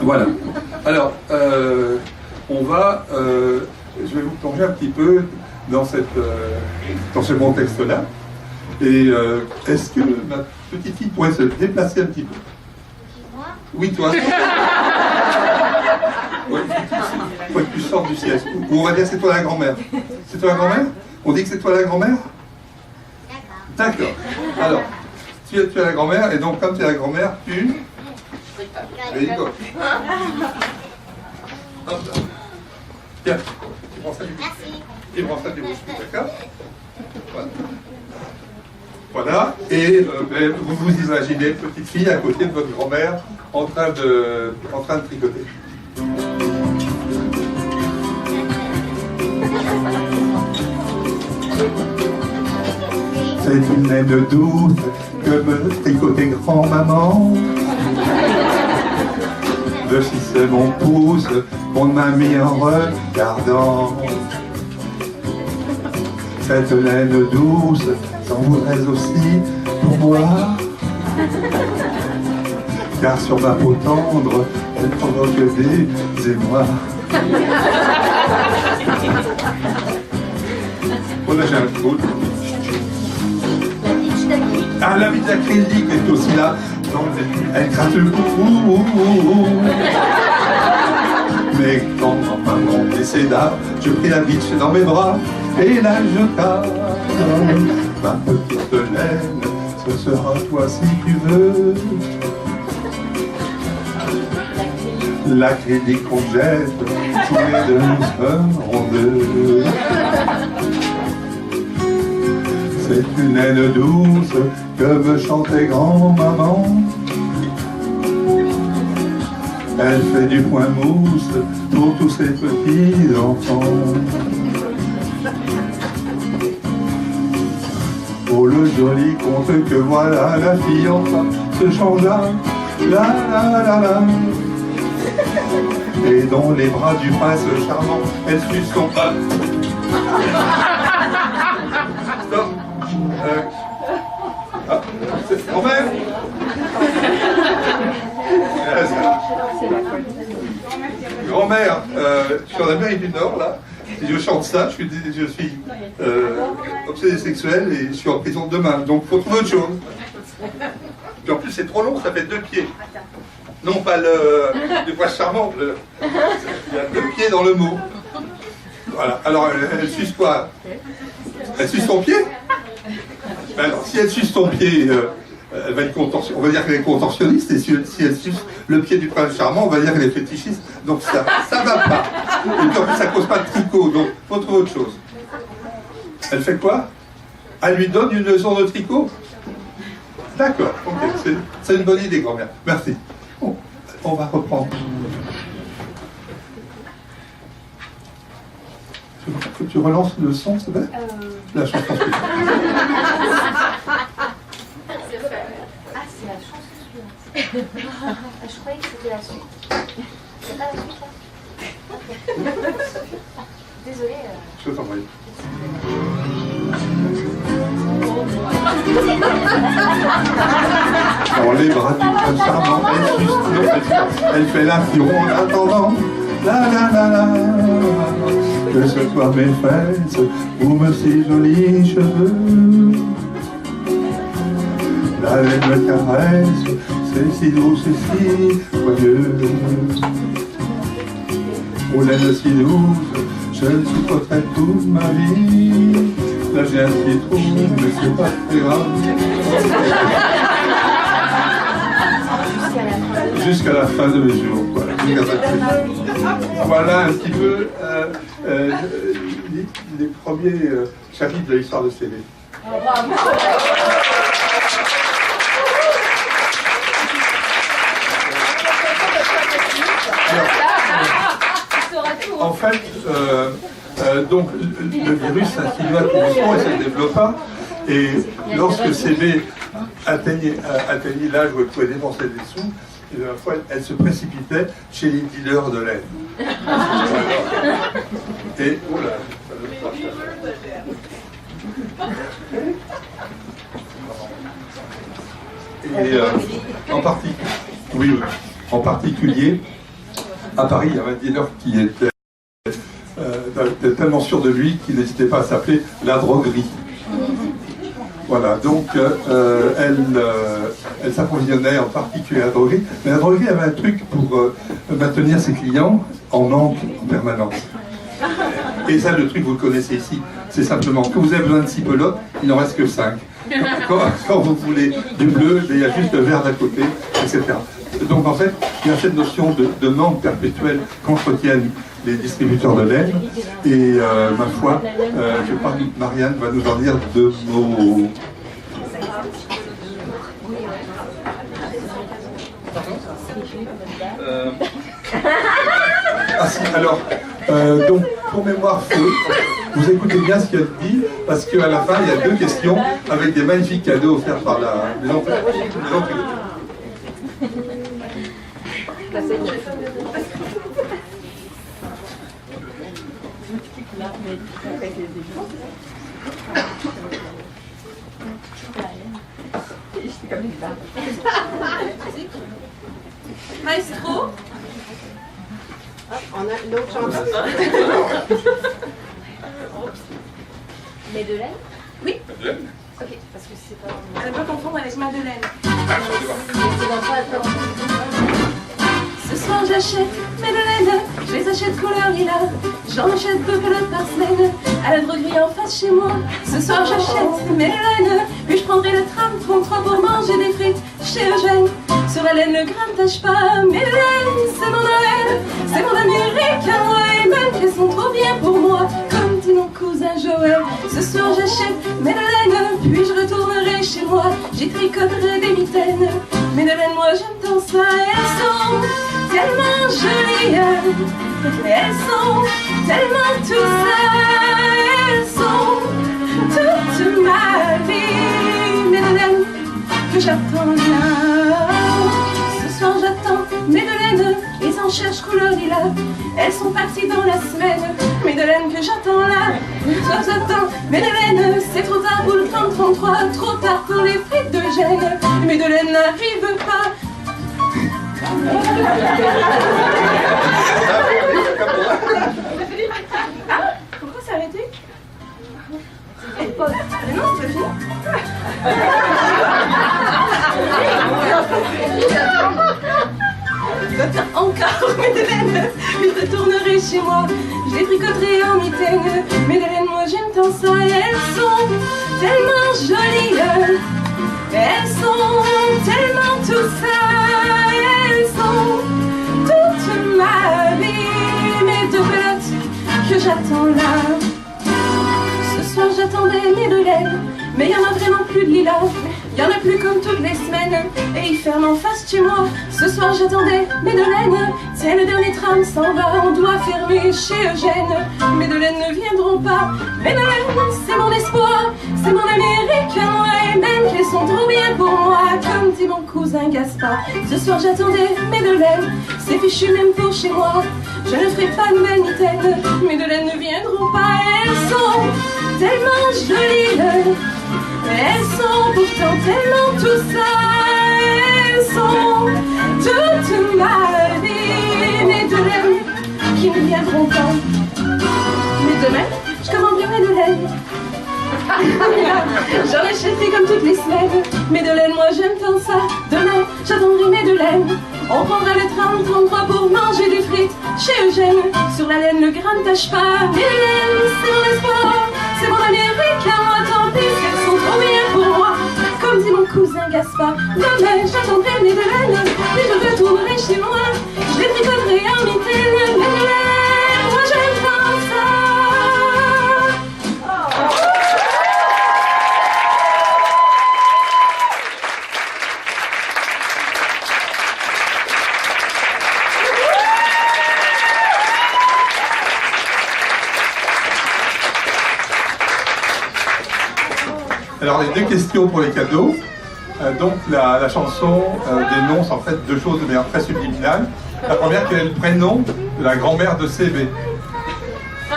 Voilà. Alors, on va... je vais vous plonger un petit peu dans ce contexte-là. Et est-ce que ma petite fille pourrait se déplacer un petit peu? Moi? Oui, toi. Ouais, faut que tu sortes du siège. Ou on va dire c'est toi la grand-mère. C'est toi la grand-mère? On dit que c'est toi la grand-mère? D'accord. D'accord. Alors, tu es la grand-mère, et donc comme tu es la grand-mère, tu... Rigoles. Hop là. Tiens, tu prends ça du bouche. Merci. Tu prends ça du bouche, d'accord? Voilà. Voilà, et vous vous imaginez une petite fille à côté de votre grand-mère en train de tricoter. C'est une laine douce que me tricotait grand-maman. Je fissais mon pouce, mon mamie en regardant. Cette laine douce s'en voudrait aussi pour moi. Car sur ma peau tendre, elle provoque des émois. Oh là j'ai un trou. Ah, la vitre acrylique est aussi là. Donc, elle gratte le cou. Mais quand maman décéda, je pris la bitch dans mes bras et la jeta. Ma petite laine, ce sera toi si tu veux. L'acrylique qu'on jette, tous les deux nous serons deux. C'est une laine douce que me chantait grand-maman. Elle fait du point mousse pour tous ses petits enfants. Oh le joli conte que voilà, la fille enfin se changea. La la la la. Et dans les bras du prince charmant, elle fut son pas. Stop. Grand-mère. Grand-mère, je suis en Amérique du Nord, là, et je chante ça, je suis obsédé sexuel et je suis en prison demain, donc il faut trouver autre chose. Puis en plus, c'est trop long, ça fait 2 pieds. Non pas le pois charmant, il y a 2 pieds dans le mot. Voilà, alors elle suce quoi? Elle suce ton pied? Ben alors, si elle suce ton pied, elle va être on va dire qu'elle est contorsionniste, et si elle suce le pied du prince charmant, on va dire qu'elle est fétichiste. Donc ça va pas. Et puis en plus, ça cause pas de tricot, donc faut trouver autre chose. Elle fait quoi? Elle lui donne une leçon de tricot? D'accord, ok, c'est une bonne idée, grand-mère. Merci. Bon, on va reprendre. Faut que tu relances le son, c'est vrai? La chanson. Ah, c'est la chanson suivante. Je croyais que c'était la suite. C'est pas la suite, là? Désolée. Je t'en prie. Dans les bras du prince charmant, elle fait la firon en attendant. La la la la. Que ce soit mes fesses ou mes si jolis cheveux. La laine me caresse, c'est si douce et si joyeux. Aux laines si douces, je le supporterai toute ma vie. Là j'ai un petit trou, mais c'est pas très grave. Jusqu'à la fin de mes jours. Voilà, voilà un petit peu les premiers chapitres de l'histoire de CV. En fait, donc le virus s'insinua tout doucement et se développa. Et lorsque CB atteignit l'âge où elle pouvait dépenser des sous, et de la fois, elle se précipitait chez les dealers de laine. Et, oh là, et en partie, oui, oui. En particulier, à Paris, il y avait un dealer qui était tellement sûr de lui qu'il n'hésitait pas à s'appeler la droguerie. Voilà, donc elle s'approvisionnait en particulier à la droguerie, mais la droguerie avait un truc pour maintenir ses clients en manque en permanence. Et ça, le truc, vous le connaissez ici, c'est simplement que vous avez besoin de 6 pelotes, il n'en reste que 5. Quand vous voulez du bleu, il y a juste le vert d'à côté, etc. Donc en fait, il y a cette notion de manque perpétuel qu'entretiennent les distributeurs de lait. Et ma foi, je crois que Marianne va nous en dire 2 mots. Ah si, alors, donc pour mémoire feu, vous écoutez bien ce qu'elle dit, parce qu'à la fin, il y a 2 questions avec des magnifiques cadeaux offerts par les enfants. Maestro. On a une autre chance. Madeleine? Oui. Ok, parce que c'est pas... À ne pas confondre avec Madeleine. C'est dans pas... Ce soir j'achète Madeleine, je les achète couleur lilas. J'en achète 2 pelotes par semaine, à la droguerie en face chez moi. Ce soir j'achète Madeleine, puis je prendrai le tram 33 pour manger des frites chez Eugène. Sur la laine, le grain ne tâche pas, Madeleine, c'est mon Noël, c'est mon américain, ouais, même qu'elles sont trop bien pour moi, comme dit mon cousin Joël. Ce soir j'achète Madeleine, puis je retournerai chez moi, j'y tricoterai des mitaines. Madeleine, moi j'aime tant ça, elles sont tellement jolies, elles sont tellement tout ça, elles sont toute ma vie. Madeleine, que j'attends là. Ce soir j'attends Madeleine, ils en cherchent couleur lilas. Elles sont parties dans la semaine, Madeleine que j'attends là. Ce soir j'attends Madeleine, c'est trop tard pour le 30-33, trop tard pour les frites de Gênes. Madeleine n'arrive pas. Ah, pourquoi c'est arrêté? Mais non, c'est fini. Encore Madeleine, puis je retournerai chez moi, je les tricoterai en mitaine. Madeleine, moi j'aime tant ça, elles sont tellement jolies, elles sont tellement tout ça, elles sont toute ma vie. Mes 2 pelotes que j'attends là. Ce soir j'attendais Madeleine, mais y en a vraiment plus de lilas. Y'en a plus comme toutes les semaines, et ils ferment en face chez moi. Ce soir j'attendais Madeleine, tiens le dernier tram s'en va, on doit fermer chez Eugène. Madeleine ne viendront pas, Madeleine c'est mon espoir, c'est mon américain, et même qu'elles sont trop bien pour moi, comme dit mon cousin Gaspard. Ce soir j'attendais Madeleine, c'est fichu même pour chez moi, je ne ferai pas de nouvelles mitaines. Madeleine ne viendront pas, elles sont tellement jolies, elles sont pourtant tellement tout ça, elles sont toute ma vie. Madeleine qui ne viendront pas, mais demain je commanderai Madeleine. J'en achèterai comme toutes les semaines, Madeleine, moi j'aime tant ça. Demain j'attendrai Madeleine, on prendra le tram 33 pour manger des frites chez Eugène. Sur la laine le grain ne tâche pas, Madeleine c'est mon espoir, c'est mon américain, moi tant pis qu'elles sont trop bien pour moi, comme dit mon cousin Gaspard. Demain j'attendrai Madeleine, puis je retournerai chez moi, je les tricoterai en mitaine. Madeleine, moi j'aime tant ça. Alors les 2 questions pour les cadeaux. Donc la chanson dénonce en fait 2 choses de manière très subliminale. La première, quel est le prénom de la grand-mère de CB? Au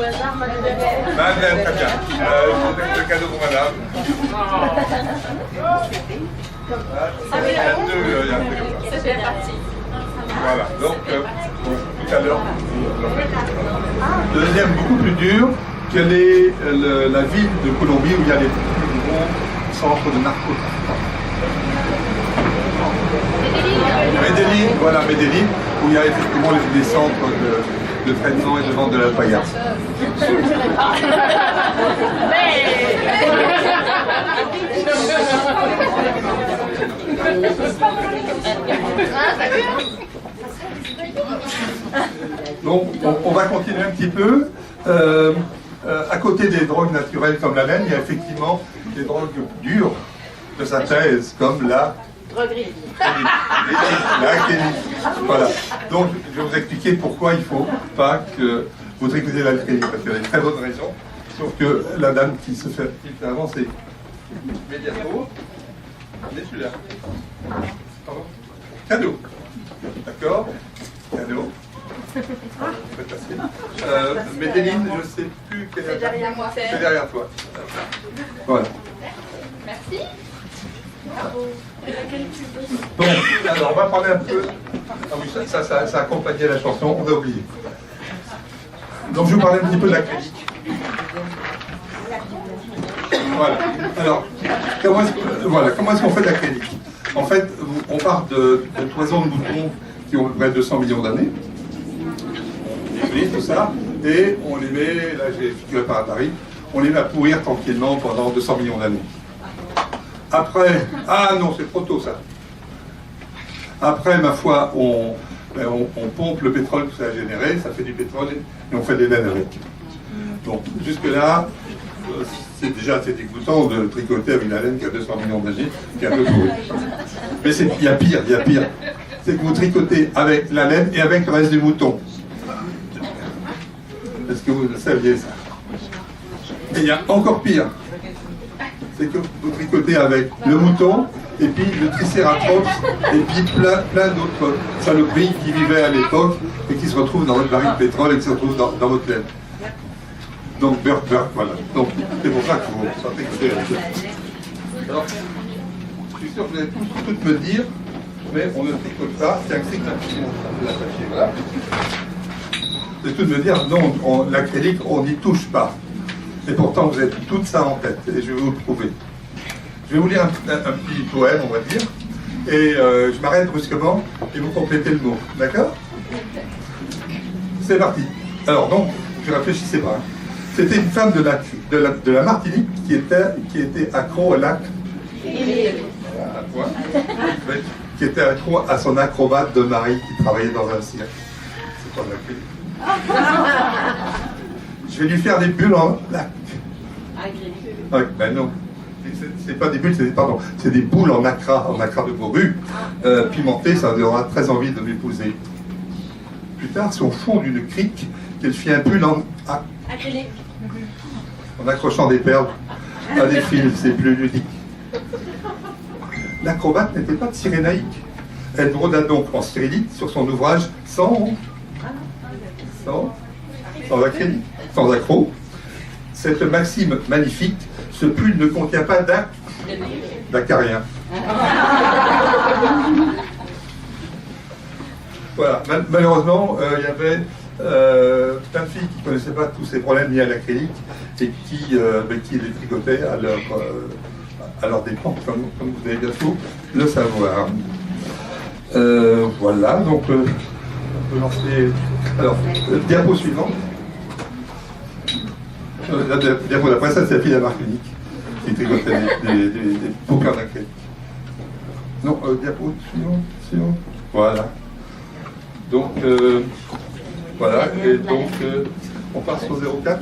hasard, Madeleine. Madeleine, très bien. Le cadeau pour madame. C'est bien parti. Voilà, donc tout à l'heure. Deuxième, beaucoup plus dur, quelle est la ville de Colombie où il y a les plus gros centres de narcotrafic? Medellín, voilà, Medellín, où il y a effectivement des centres de traitement et de vente de la paillasse. Donc, on va continuer un petit peu. À côté des drogues naturelles comme la laine, il y a effectivement des drogues dures de synthèse comme la droguerie. Voilà. Donc, je vais vous expliquer pourquoi il ne faut pas que vous tricotez l'alchélie, parce qu'il y a des très bonnes raisons. Sauf que la dame qui se fait avancer médiato, c'est celui-là. Pardon. Cadeau. D'accord. Cadeau. Medellín, je ne sais plus quelle est. C'est derrière moi. C'est derrière toi. Voilà. Merci. Bon, alors on va parler un peu. Ah oui, ça accompagnait la chanson, on a oublié. Donc je vais vous parler un petit peu de l'acrylique. Voilà. Alors, comment est-ce qu'on fait de l'acrylique? En fait, on part de toisons de moutons qui ont près de 200 millions d'années. On les tout ça, et on les met, là j'ai figuré par à Paris, on les met à pourrir tranquillement pendant 200 millions d'années. Après, ah non, c'est trop tôt ça. Après, ma foi, on pompe le pétrole que ça a généré, ça fait du pétrole et on fait des laines avec. Donc, jusque-là, c'est déjà assez dégoûtant de tricoter avec la laine qui a 200 millions d'années, qui est un peu pourrie. Mais il y a pire. C'est que vous tricotez avec la laine et avec le reste du mouton. Est-ce que vous le saviez ça? Et il y a encore pire. C'est que vous tricotez avec le mouton, et puis le tricératops, et puis plein d'autres saloperies qui vivaient à l'époque et qui se retrouvent dans votre baril de pétrole et qui se retrouvent dans votre laine. Donc, burk, voilà. Donc, c'est pour ça que vous tricoter avec eux. Alors, je suis sûr que vous allez toutes me dire, mais on ne tricote pas, c'est un cric l'attaché, voilà. Vous allez toutes me dire, non, l'acrylique, on n'y touche pas. Et pourtant, vous avez tout ça en tête, et je vais vous le prouver. Je vais vous lire un petit poème, on va dire, et je m'arrête brusquement, et vous complétez le mot, d'accord? C'est parti. Alors donc, je réfléchissais pas. C'était une femme de la Martinique qui était accro au lac. Voilà, un point. Oui, qui était accro à son acrobate de mari qui travaillait dans un cirque. C'est pas l'acrylique. Je vais lui faire des bulles en lac. Ah, ben non. C'est pas des bulles, c'est des boules en nacra de morue, pimentées, ça donnera très envie de m'épouser. Plus tard, c'est au fond d'une crique qu'elle fit un pull en acrylique. En accrochant des perles à des fils, c'est plus ludique. L'acrobate n'était pas de Cyrénaïque. Elle broda donc en cyrillite sur son ouvrage sans acrylique, sans accro. Cette maxime magnifique, ce pull ne contient pas d'acarien. Voilà, malheureusement, il y avait plein de filles qui ne connaissaient pas tous ces problèmes liés à l'acrylique et qui les tricotaient à leur dépens, comme vous allez bientôt le savoir. Voilà, donc on peut lancer. Alors, diapo suivante. La diapo d'après, ça c'est la fille de la Martinique qui tricotait des bouquins d'acrylique. Non, diapo suivante. Voilà. Donc, voilà, et donc on passe au 04.